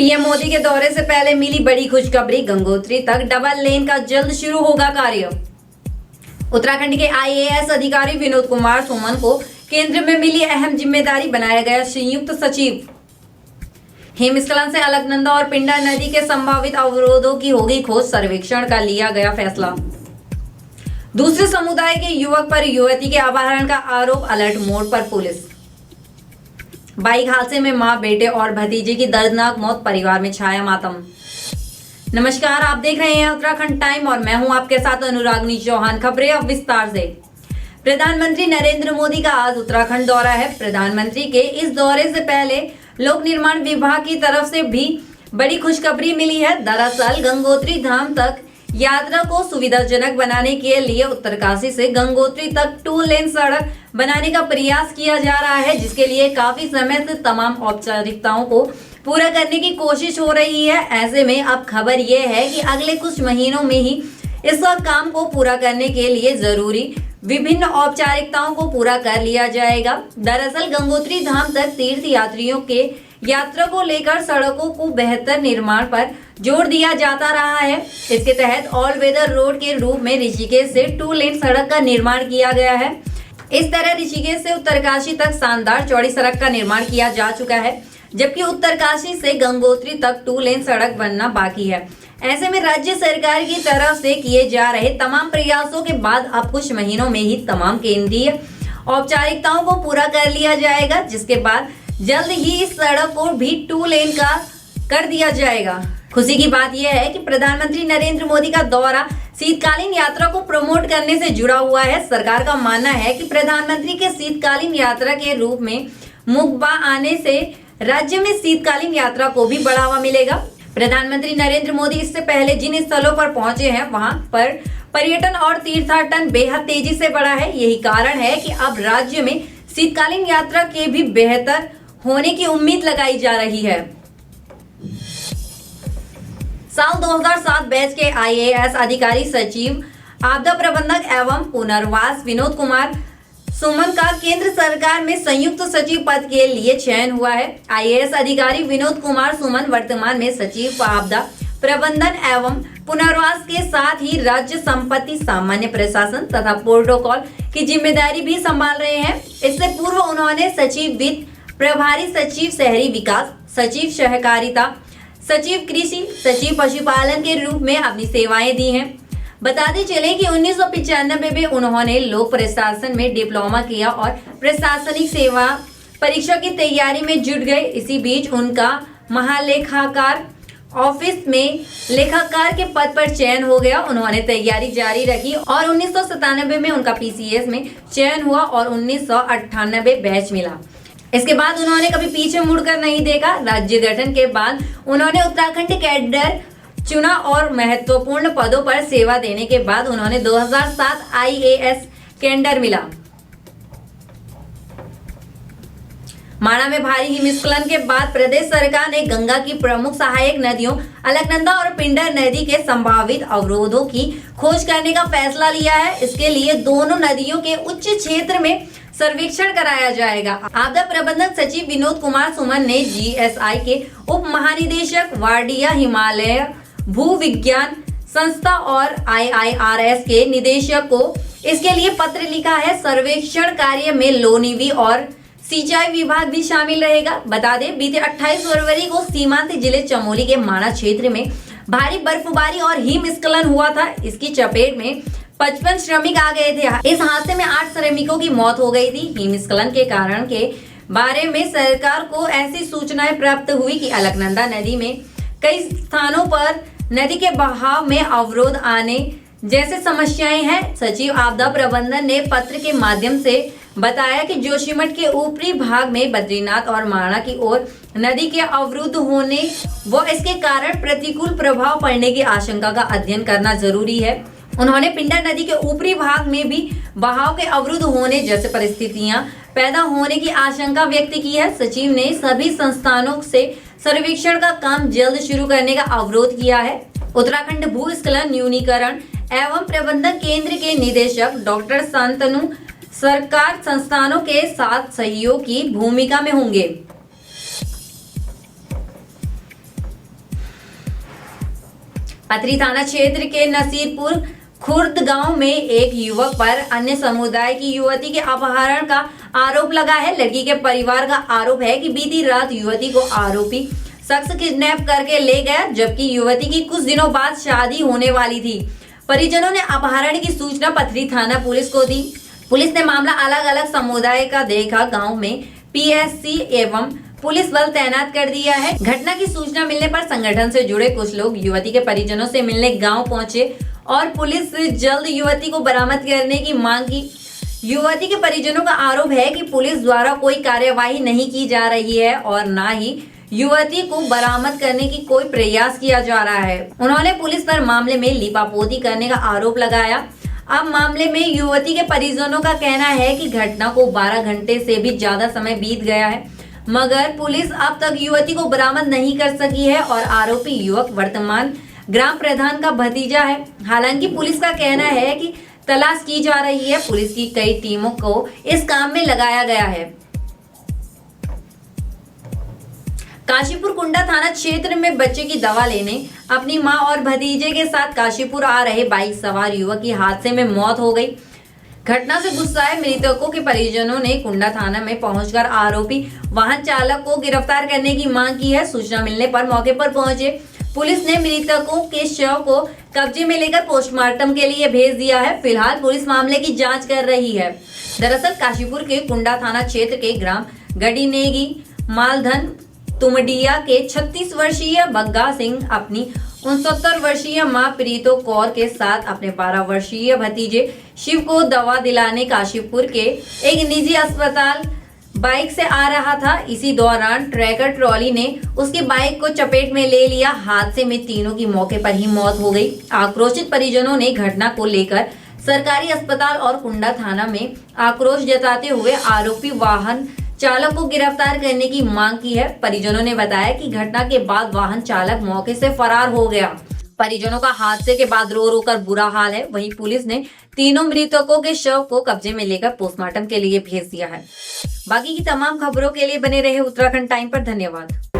PM Modi के दौरे से पहले मिली बड़ी खुशखबरी, गंगोत्री तक डबल लेन का जल्द शुरू होगा कार्य। उत्तराखंड के आईएएस अधिकारी विनोद कुमार सुमन को केंद्र में मिली अहम जिम्मेदारी, बनाया गया संयुक्त सचिव। हिमस्खलन से अलकनंदा और पिंडर नदी के संभावित अवरोधों की होगी खोज, सर्वेक्षण का लिया गया फैसला। दूसरे समुदाय के युवक पर युवती के अपहरण का आरोप, अलर्ट मोड पर पुलिस। बाइक हादसे में मां, बेटे और भतीजे की दर्दनाक मौत, परिवार में छाया मातम। नमस्कार, आप देख रहे हैं उत्तराखंड टाइम और मैं हूं आपके साथ अनुरागनी चौहान। खबरें अब विस्तार से। प्रधानमंत्री नरेंद्र मोदी का आज उत्तराखंड दौरा है। प्रधानमंत्री के इस दौरे से पहले लोक निर्माण विभाग की तरफ से भी बड़ी खुशखबरी मिली है। दरअसल गंगोत्री धाम तक यात्रा को सुविधाजनक बनाने के लिए उत्तरकाशी से गंगोत्री तक 2 लेन सड़क बनाने का प्रयास किया जा रहा है, जिसके लिए काफी समय से तमाम औपचारिकताओं को पूरा करने की कोशिश हो रही है। ऐसे में अब खबर यह है कि अगले कुछ महीनों में ही इस काम को पूरा करने के लिए जरूरी विभिन्न औपचारिकताओं को पूरा कर लिया जाएगा। दरअसल गंगोत्री धाम तक तीर्थ यात्रियों के यात्रा को लेकर सड़कों को बेहतर निर्माण पर जोर दिया जाता रहा है। इसके तहत ऑल वेदर रोड के रूप में ऋषिकेश से 2 लेन सड़क का निर्माण किया गया है। इस तरह ऋषिकेश से उत्तरकाशी तक शानदार चौड़ी सड़क का निर्माण किया जा चुका है, जबकि उत्तरकाशी से गंगोत्री तक 2 लेन सड़क बनना बाकी है। ऐसे में राज्य सरकार की तरफ से किए जा रहे तमाम प्रयासों के बाद अब कुछ महीनों में ही तमाम केंद्रीय औपचारिकताओं को पूरा कर लिया जाएगा, जिसके बाद जल्द ही इस सड़क को भी 2 लेन का कर दिया जाएगा। खुशी की बात यह है कि प्रधानमंत्री नरेंद्र मोदी का दौरा शीतकालीन यात्रा को प्रमोट करने से जुड़ा हुआ है। सरकार का मानना है कि प्रधानमंत्री के शीतकालीन यात्रा के रूप में मुकबा आने से राज्य में शीतकालीन यात्रा को भी बढ़ावा मिलेगा। प्रधानमंत्री नरेंद्र मोदी इससे पहले जिन स्थलों पर पहुंचे हैं, वहां पर पर्यटन और तीर्थाटन बेहद तेजी से बढ़ा है। यही कारण है कि अब राज्य में शीतकालीन यात्रा के भी बेहतर होने की उम्मीद लगाई जा रही है। साल 2007 बैच के आईएएस अधिकारी सचिव आपदा प्रबंधक एवं पुनर्वास विनोद कुमार सुमन का केंद्र सरकार में संयुक्त सचिव पद के लिए चयन हुआ है। आईएएस अधिकारी विनोद कुमार सुमन वर्तमान में सचिव आपदा प्रबंधन एवं पुनर्वास के साथ ही राज्य संपत्ति सामान्य प्रशासन तथा प्रोटोकॉल की जिम्मेदारी भी संभाल रहे हैं। इससे पूर्व उन्होंने सचिव वित्त, प्रभारी सचिव शहरी विकास, सचिव सहकारिता, सचिव कृषि, सचिव पशुपालन के रूप में अपनी सेवाएं दी हैं। बताते चले कि 1995 में उन्होंने लोक प्रशासन में डिप्लोमा किया और प्रशासनिक सेवा परीक्षा की तैयारी में जुट गए। इसी बीच उनका महालेखाकार ऑफिस में लेखाकार के पद पर चयन हो गया। उन्होंने तैयारी जारी रखी और 1997 में उनका पीसीएस में चयन हुआ और 1998 बैच मिला। इसके बाद उन्होंने कभी पीछे मुड़कर नहीं देखा। राज्य गठन के बाद उन्होंने उत्तराखंड कैडर चुना और महत्वपूर्ण पदों पर सेवा देने के बाद उन्होंने 2007 आईएएस कैडर मिला। माणा में भारी हिमस्खलन के बाद प्रदेश सरकार ने गंगा की प्रमुख सहायक नदियों अलकनंदा और पिंडर नदी के संभावित अवरोधों की खोज करने का फैसला लिया है। इसके लिए दोनों नदियों के उच्च क्षेत्र में सर्वेक्षण कराया जाएगा। आपदा प्रबंधक सचिव विनोद कुमार सुमन ने जीएसआई के उप महानिदेशक वाडिया हिमालय भू विज्ञान संस्था और आईआईआरएस के निदेशक को इसके लिए पत्र लिखा है। सर्वेक्षण कार्य में लोनिवी और सिंचाई विभाग भी शामिल रहेगा। बता दें, बीते 28 फरवरी को सीमांत जिले चमोली के माणा क्षेत्र में भारी बर्फबारी और हिमस्खलन हुआ था। इसकी चपेट में 55 श्रमिक आ गए थे। इस हादसे में 8 श्रमिकों की मौत हो गई थी। हिमस्खलन के कारण के बारे में सरकार को ऐसी सूचनाएं प्राप्त हुई कि अलकनंदा नदी में कई स्थानों पर नदी के बहाव में अवरोध आने जैसे समस्याएं हैं। सचिव आपदा प्रबंधन ने पत्र के माध्यम से बताया कि जोशीमठ के ऊपरी भाग में बद्रीनाथ और माणा की ओर नदी के अवरुद्ध होने व इसके कारण प्रतिकूल प्रभाव पड़ने की आशंका का अध्ययन करना जरूरी है। उन्होंने पिंडर नदी के ऊपरी भाग में भी बहाव के अवरुद्ध होने जैसे परिस्थितियां पैदा होने की आशंका व्यक्त की है। सचिव ने सभी संस्थानों से सर्वेक्षण का काम जल्द शुरू करने का अनुरोध किया है। उत्तराखंड भूस्खलन न्यूनीकरण एवं प्रबंधन केंद्र के निदेशक डॉक्टर शांतनु सरकार संस्थानों के साथ सहयोग की भूमिका में होंगे। पथरी थाना क्षेत्र के नसीरपुर खुर्द गांव में एक युवक पर अन्य समुदाय की युवती के अपहरण का आरोप लगा है। लड़की के परिवार का आरोप है कि बीती रात युवती को आरोपी शख्स किडनैप करके ले गया, जबकि युवती की कुछ दिनों बाद शादी होने वाली थी। परिजनों ने अपहरण की सूचना पथरी थाना पुलिस को दी। पुलिस ने मामला अलग अलग समुदाय का देखा। गांव में पीएससी एवं पुलिस बल तैनात कर दिया है। घटना की सूचना मिलने पर संगठन से जुड़े कुछ लोग युवती के परिजनों से मिलने गांव पहुंचे और पुलिस से जल्द युवती को बरामद करने की मांग की। युवती के परिजनों का आरोप है कि पुलिस द्वारा कोई कार्यवाही नहीं की जा रही है और न ही युवती को बरामद करने की कोई प्रयास किया जा रहा है। उन्होंने पुलिस पर मामले में लीपापोती करने का आरोप लगाया। अब मामले में युवती के परिजनों का कहना है कि घटना को 12 घंटे से भी ज्यादा समय बीत गया है, मगर पुलिस अब तक युवती को बरामद नहीं कर सकी है और आरोपी युवक वर्तमान ग्राम प्रधान का भतीजा है। हालांकि पुलिस का कहना है कि तलाश की जा रही है। पुलिस की कई टीमों को इस काम में लगाया गया है। काशीपुर कुंडा थाना क्षेत्र में बच्चे की दवा लेने अपनी मां और भतीजे के साथ काशीपुर आ रहे बाइक सवार युवक की हादसे में मौत हो गई। घटना से गुस्साए मृतकों के परिजनों ने कुंडा थाना में पहुंचकर आरोपी वाहन चालक को गिरफ्तार करने की मांग की है। सूचना मिलने पर मौके पर पहुंचे पुलिस ने मृतकों के शव को कब्जे में लेकर पोस्टमार्टम के लिए भेज दिया है। फिलहाल पुलिस मामले की जांच कर रही है। दरअसल काशीपुर के कुंडा थाना क्षेत्र के ग्राम गढ़ीनेगी मालधन तुमडिया के 36 वर्षीय बग्गा सिंह अपनी 69 वर्षीय मां प्रीतो कौर के साथ अपने 12 वर्षीय भतीजे शिव को दवा दिलाने काशीपुर के एक निजी अस्पताल बाइक से आ रहा था। इसी दौरान ट्रैकर ट्रॉली ने उसकी बाइक को चपेट में ले लिया। हादसे में तीनों की मौके पर ही मौत हो गई। आक्रोशित परिजनों ने घटना को लेकर सरकारी अस्पताल और कुंडा थाना में आक्रोश जताते हुए आरोपी वाहन चालक को गिरफ्तार करने की मांग की है। परिजनों ने बताया कि घटना के बाद वाहन चालक मौके से फरार हो गया। परिजनों का हादसे के बाद रो रो कर बुरा हाल है। वहीं पुलिस ने तीनों मृतकों के शव को कब्जे में लेकर पोस्टमार्टम के लिए भेज दिया है। बाकी की तमाम खबरों के लिए बने रहे उत्तराखंड टाइम पर। धन्यवाद।